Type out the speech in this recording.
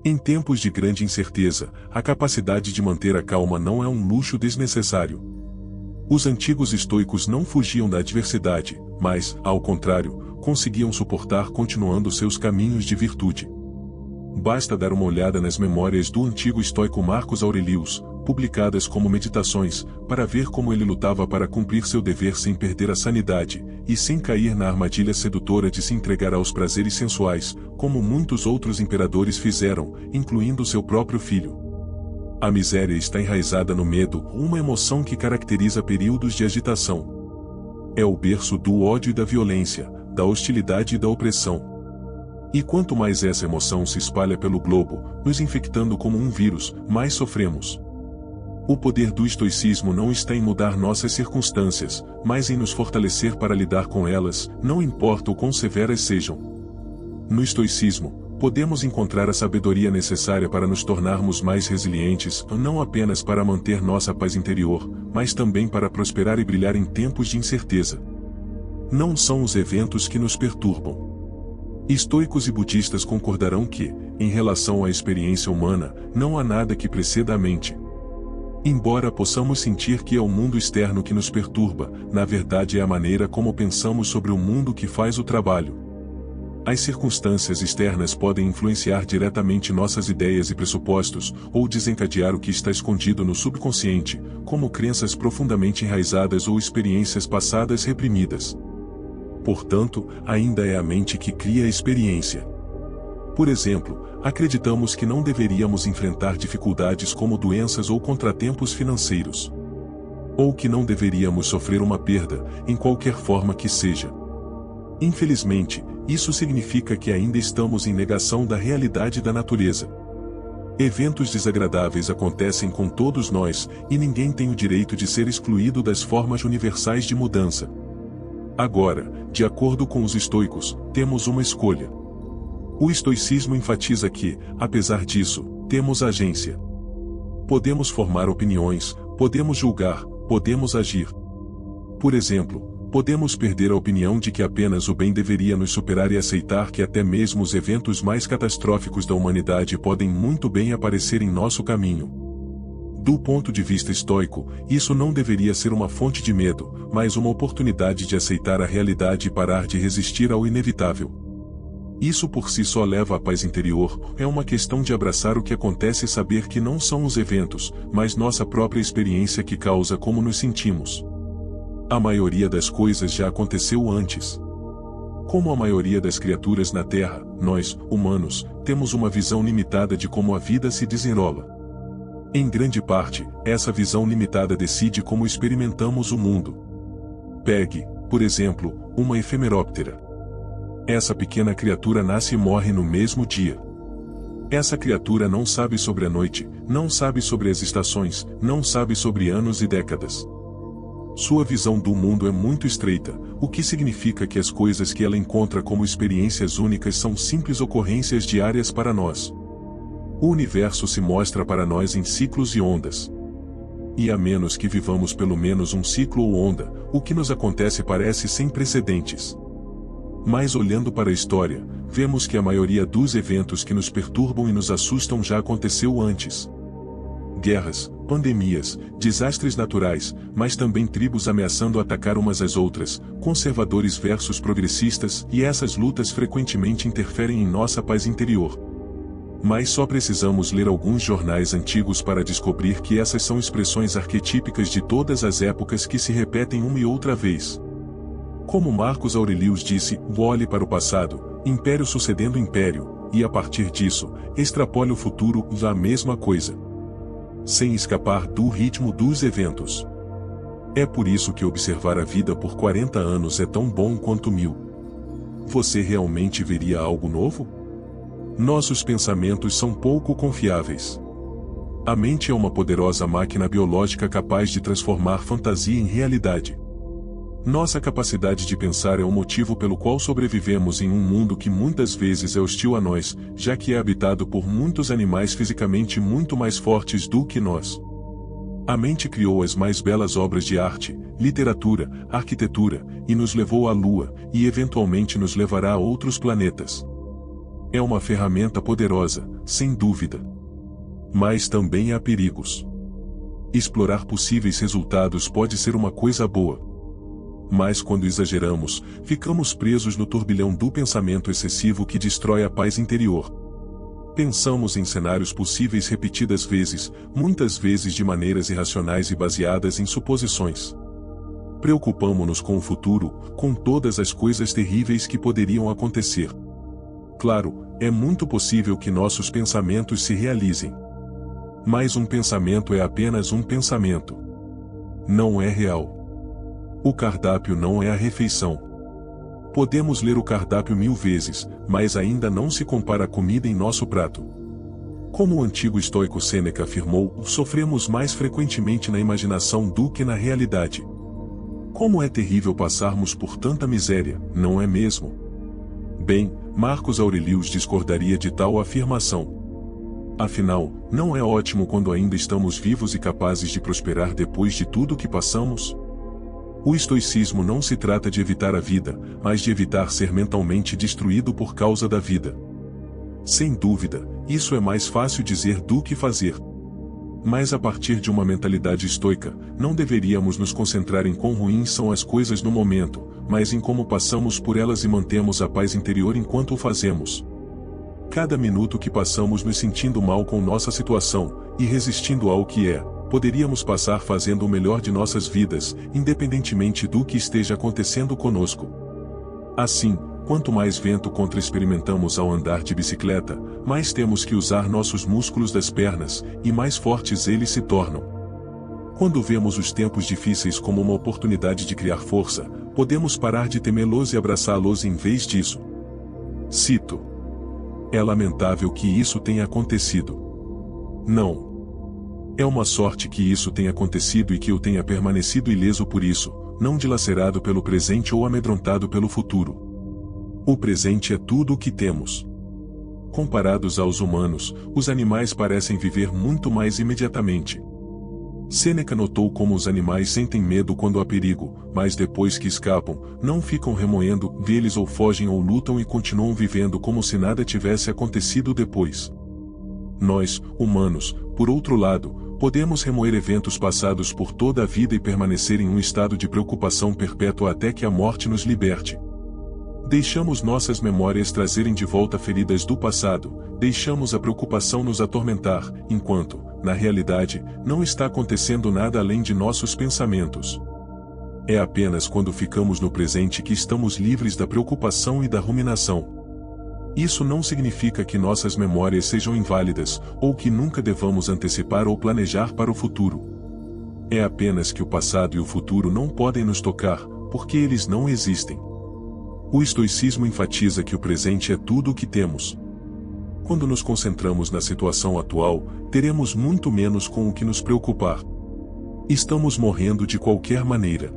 Em tempos de grande incerteza, a capacidade de manter a calma não é um luxo desnecessário. Os antigos estoicos não fugiam da adversidade, mas, ao contrário, conseguiam suportar continuando seus caminhos de virtude. Basta dar uma olhada nas memórias do antigo estoico Marcos Aurelius, publicadas como meditações, para ver como ele lutava para cumprir seu dever sem perder a sanidade, e sem cair na armadilha sedutora de se entregar aos prazeres sensuais, como muitos outros imperadores fizeram, incluindo seu próprio filho. A miséria está enraizada no medo, uma emoção que caracteriza períodos de agitação. É o berço do ódio e da violência, da hostilidade e da opressão. E quanto mais essa emoção se espalha pelo globo, nos infectando como um vírus, mais sofremos. O poder do estoicismo não está em mudar nossas circunstâncias, mas em nos fortalecer para lidar com elas, não importa o quão severas sejam. No estoicismo, podemos encontrar a sabedoria necessária para nos tornarmos mais resilientes, não apenas para manter nossa paz interior, mas também para prosperar e brilhar em tempos de incerteza. Não são os eventos que nos perturbam. Estoicos e budistas concordarão que, em relação à experiência humana, não há nada que preceda a mente. Embora possamos sentir que é o mundo externo que nos perturba, na verdade é a maneira como pensamos sobre o mundo que faz o trabalho. As circunstâncias externas podem influenciar diretamente nossas ideias e pressupostos, ou desencadear o que está escondido no subconsciente, como crenças profundamente enraizadas ou experiências passadas reprimidas. Portanto, ainda é a mente que cria a experiência. Por exemplo, acreditamos que não deveríamos enfrentar dificuldades como doenças ou contratempos financeiros. Ou que não deveríamos sofrer uma perda, em qualquer forma que seja. Infelizmente, isso significa que ainda estamos em negação da realidade da natureza. Eventos desagradáveis acontecem com todos nós, e ninguém tem o direito de ser excluído das formas universais de mudança. Agora, de acordo com os estoicos, temos uma escolha. O estoicismo enfatiza que, apesar disso, temos agência. Podemos formar opiniões, podemos julgar, podemos agir. Por exemplo, podemos perder a opinião de que apenas o bem deveria nos superar e aceitar que até mesmo os eventos mais catastróficos da humanidade podem muito bem aparecer em nosso caminho. Do ponto de vista estoico, isso não deveria ser uma fonte de medo, mas uma oportunidade de aceitar a realidade e parar de resistir ao inevitável. Isso por si só leva à paz interior, é uma questão de abraçar o que acontece e saber que não são os eventos, mas nossa própria experiência que causa como nos sentimos. A maioria das coisas já aconteceu antes. Como a maioria das criaturas na Terra, nós, humanos, temos uma visão limitada de como a vida se desenrola. Em grande parte, essa visão limitada decide como experimentamos o mundo. Pegue, por exemplo, uma efemeróptera. Essa pequena criatura nasce e morre no mesmo dia. Essa criatura não sabe sobre a noite, não sabe sobre as estações, não sabe sobre anos e décadas. Sua visão do mundo é muito estreita, o que significa que as coisas que ela encontra como experiências únicas são simples ocorrências diárias para nós. O universo se mostra para nós em ciclos e ondas. E a menos que vivamos pelo menos um ciclo ou onda, o que nos acontece parece sem precedentes. Mas olhando para a história, vemos que a maioria dos eventos que nos perturbam e nos assustam já aconteceu antes. Guerras, pandemias, desastres naturais, mas também tribos ameaçando atacar umas às outras, conservadores versus progressistas, e essas lutas frequentemente interferem em nossa paz interior. Mas só precisamos ler alguns jornais antigos para descobrir que essas são expressões arquetípicas de todas as épocas que se repetem uma e outra vez. Como Marcos Aurelius disse, olhe para o passado, império sucedendo império, e a partir disso, extrapole o futuro, a mesma coisa. Sem escapar do ritmo dos eventos. É por isso que observar a vida por 40 anos é tão bom quanto 1000. Você realmente veria algo novo? Nossos pensamentos são pouco confiáveis. A mente é uma poderosa máquina biológica capaz de transformar fantasia em realidade. Nossa capacidade de pensar é o motivo pelo qual sobrevivemos em um mundo que muitas vezes é hostil a nós, já que é habitado por muitos animais fisicamente muito mais fortes do que nós. A mente criou as mais belas obras de arte, literatura, arquitetura, e nos levou à Lua, e eventualmente nos levará a outros planetas. É uma ferramenta poderosa, sem dúvida. Mas também há perigos. Explorar possíveis resultados pode ser uma coisa boa. Mas quando exageramos, ficamos presos no turbilhão do pensamento excessivo que destrói a paz interior. Pensamos em cenários possíveis repetidas vezes, muitas vezes de maneiras irracionais e baseadas em suposições. Preocupamo-nos com o futuro, com todas as coisas terríveis que poderiam acontecer. Claro, é muito possível que nossos pensamentos se realizem. Mas um pensamento é apenas um pensamento. Não é real. O cardápio não é a refeição. Podemos ler o cardápio 1000 vezes, mas ainda não se compara à comida em nosso prato. Como o antigo estoico Sêneca afirmou, sofremos mais frequentemente na imaginação do que na realidade. Como é terrível passarmos por tanta miséria, não é mesmo? Bem, Marcos Aurelius discordaria de tal afirmação. Afinal, não é ótimo quando ainda estamos vivos e capazes de prosperar depois de tudo o que passamos? O estoicismo não se trata de evitar a vida, mas de evitar ser mentalmente destruído por causa da vida. Sem dúvida, isso é mais fácil dizer do que fazer. Mas a partir de uma mentalidade estoica, não deveríamos nos concentrar em quão ruins são as coisas no momento, mas em como passamos por elas e mantemos a paz interior enquanto o fazemos. Cada minuto que passamos nos sentindo mal com nossa situação, e resistindo ao que é, poderíamos passar fazendo o melhor de nossas vidas, independentemente do que esteja acontecendo conosco. Assim, quanto mais vento contra experimentamos ao andar de bicicleta, mais temos que usar nossos músculos das pernas, e mais fortes eles se tornam. Quando vemos os tempos difíceis como uma oportunidade de criar força, podemos parar de temê-los e abraçá-los em vez disso. Cito: é lamentável que isso tenha acontecido. Não. É uma sorte que isso tenha acontecido e que eu tenha permanecido ileso por isso, não dilacerado pelo presente ou amedrontado pelo futuro. O presente é tudo o que temos. Comparados aos humanos, os animais parecem viver muito mais imediatamente. Sêneca notou como os animais sentem medo quando há perigo, mas depois que escapam, não ficam remoendo deles ou fogem ou lutam e continuam vivendo como se nada tivesse acontecido depois. Nós, humanos, por outro lado, podemos remoer eventos passados por toda a vida e permanecer em um estado de preocupação perpétua até que a morte nos liberte. Deixamos nossas memórias trazerem de volta feridas do passado, deixamos a preocupação nos atormentar, enquanto, na realidade, não está acontecendo nada além de nossos pensamentos. É apenas quando ficamos no presente que estamos livres da preocupação e da ruminação. Isso não significa que nossas memórias sejam inválidas, ou que nunca devamos antecipar ou planejar para o futuro. É apenas que o passado e o futuro não podem nos tocar, porque eles não existem. O estoicismo enfatiza que o presente é tudo o que temos. Quando nos concentramos na situação atual, teremos muito menos com o que nos preocupar. Estamos morrendo de qualquer maneira.